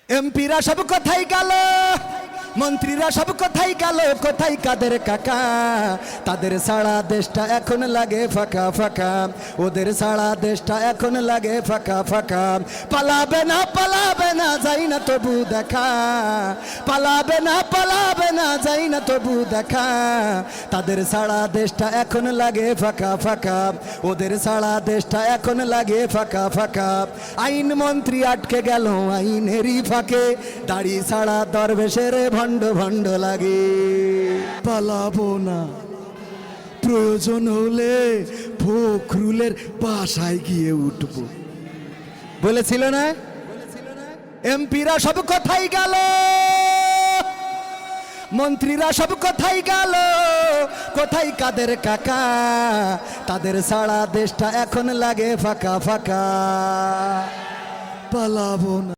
এমপিরা সব কোথায় গেল, মন্ত্রীরা সব কোথায় গেল, কোথায় কাদের কাকা? তাদের সারা দেশটা এখন লাগে ফাঁকা ফাঁকা, ওদের সারা দেশটা এখন লাগে ফাঁকা ফাঁকা। পালাবে না যাই না তবু দেখা, পালাবে না যাই না তবু দেখা। তাদের সারা দেশটা এখন লাগে ফাঁকা ফাঁকা, ওদের সারা দেশটা এখন লাগে ফাঁকা ফাঁকা। আইন মন্ত্রী আটকে গেল আইনেরই ফাঁকে, দাড়ি ছাড়া দরবেশের ভণ্ড ভণ্ড লাগে। পালাবো না, প্রয়োজন হলে ফখরুলের বাসায় গিয়ে উঠবো বলেছিল না? এমপিরা সব কোথায় গেল, মন্ত্রীরা সব কোথায় গেল, কোথায় কাদের কাকা? তাদের সারা দেশটা এখন লাগে ফাঁকা ফাঁকা। পালাবো না।